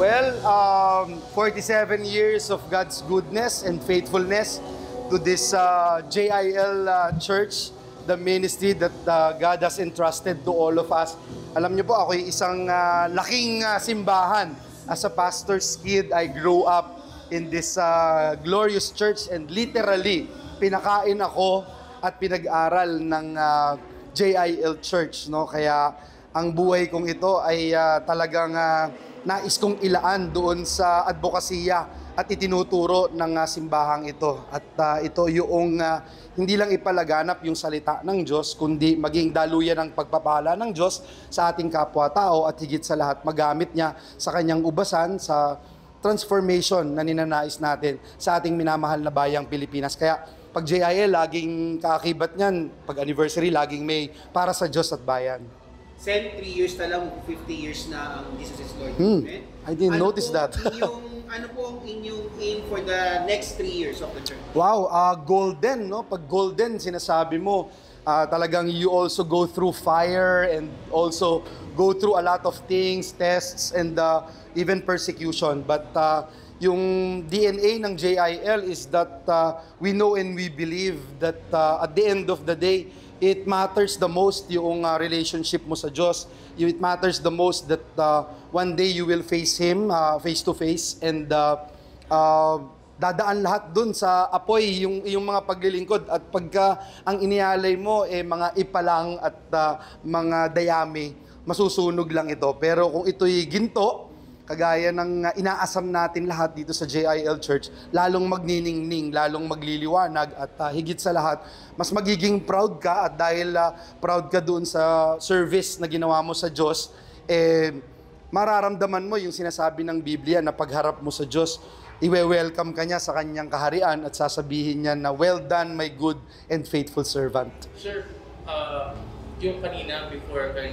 Well, 47 years of God's goodness and faithfulness to this JIL church, the ministry that God has entrusted to all of us. Alam niyo po, ako yung isang laking simbahan. As a pastor's kid, I grew up in this glorious church and literally, pinakain ako at pinag-aral ng JIL church. No? Kaya ang buhay kong ito ay talagang nais kong ilaan doon sa advokasya at itinuturo ng simbahang ito. At ito yung hindi lang ipalaganap yung salita ng Diyos, kundi maging daluyan ng pagpapala ng Diyos sa ating kapwa-tao at higit sa lahat magamit niya sa kanyang ubasan sa transformation na ninanais natin sa ating minamahal na bayang Pilipinas. Kaya pag JIL, laging kaakibat niyan, pag anniversary, laging may para sa Diyos at bayan. Sen, 3 years na lang, 50 years na ang Jesus is Lord. I didn't notice that. Ano po ang inyong aim for the next 3 years of the church? Wow, golden, no? Pag golden, sinasabi mo, talagang you also go through fire and also go through a lot of things, tests, and even persecution. But yung DNA ng JIL is that we know and we believe that at the end of the day, it matters the most yung relationship mo sa Diyos. It matters the most that one day you will face Him face to face and dadaan lahat dun sa apoy yung mga paglilingkod at pagka ang inialay mo mga ipalang at mga dayami, masusunog lang ito. Pero kung ito'y ginto, kagaya ng inaasam natin lahat dito sa JIL Church, lalong magniningning, lalong magliliwanag at higit sa lahat, mas magiging proud ka at dahil proud ka doon sa service na ginawa mo sa Diyos, mararamdaman mo yung sinasabi ng Biblia na pagharap mo sa Diyos, iwe-welcome ka niya sa kanyang kaharian at sasabihin niya na, "Well done, my good and faithful servant." Sir, yung kanina, before kayo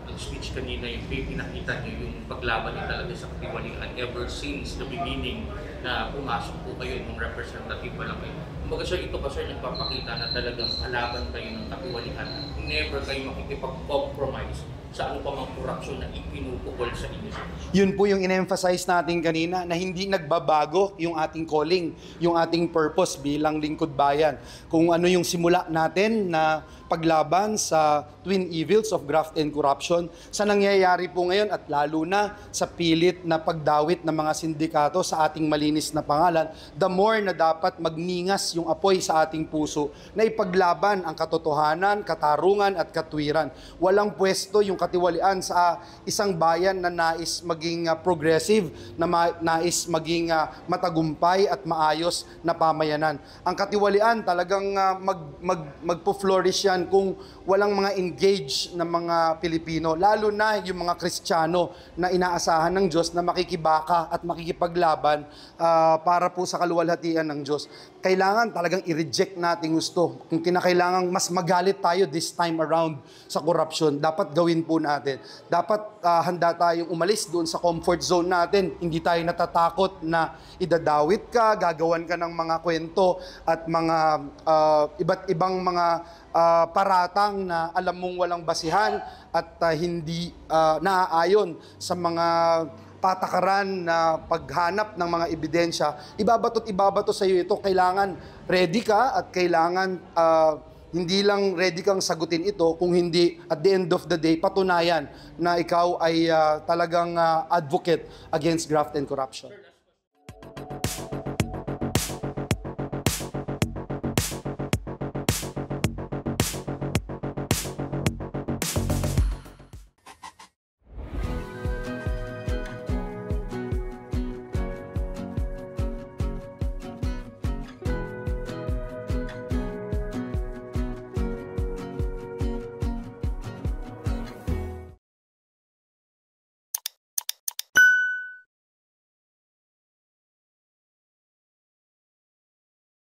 nag-speech kanina, yung pinakita niyo yung paglaban niyo talaga sa katiwalian ever since the beginning na pumasok po kayo ng representative pa lang kayo. Kumbaga sir, ito ba sir nagpapakita na talagang kalaban kayo ng katiwalian? Never kayo makikipag-compromise sa ano pa mang korupsyon na ipinupukol sa inyo? Yun po yung in-emphasize natin kanina na hindi nagbabago yung ating calling, yung ating purpose bilang lingkod bayan. Kung ano yung simula natin na paglaban sa twin evils of graft and corruption, sa nangyayari po ngayon at lalo na sa pilit na pagdawit ng mga sindikato sa ating malinis na pangalan, the more na dapat magningas yung apoy sa ating puso na ipaglaban ang katotohanan, katarungan at katwiran. Walang pwesto yung katiwalian sa isang bayan na nais maging progressive, na nais maging matagumpay at maayos na pamayanan. Ang katiwalian talagang magpo-flourish yan kung walang mga engaged na mga Pilipino, lalo na yung mga Kristiyano na inaasahan ng Diyos na makikibaka at makikipaglaban para po sa kaluwalhatian ng Diyos. Kailangan talagang i-reject natin gusto. Kung kinakailangan mas magalit tayo this time around sa corruption, dapat gawin po natin. Dapat handa tayong umalis doon sa comfort zone natin. Hindi tayo natatakot na idadawit ka, gagawan ka ng mga kwento at mga iba't ibang mga paratang na alam mong walang basihan at hindi naaayon sa mga patakaran na paghanap ng mga ebidensya. Ibabato sa iyo ito. Kailangan ready ka at kailangan hindi lang ready kang sagutin ito, kung hindi at the end of the day patunayan na ikaw ay talagang advocate against graft and corruption.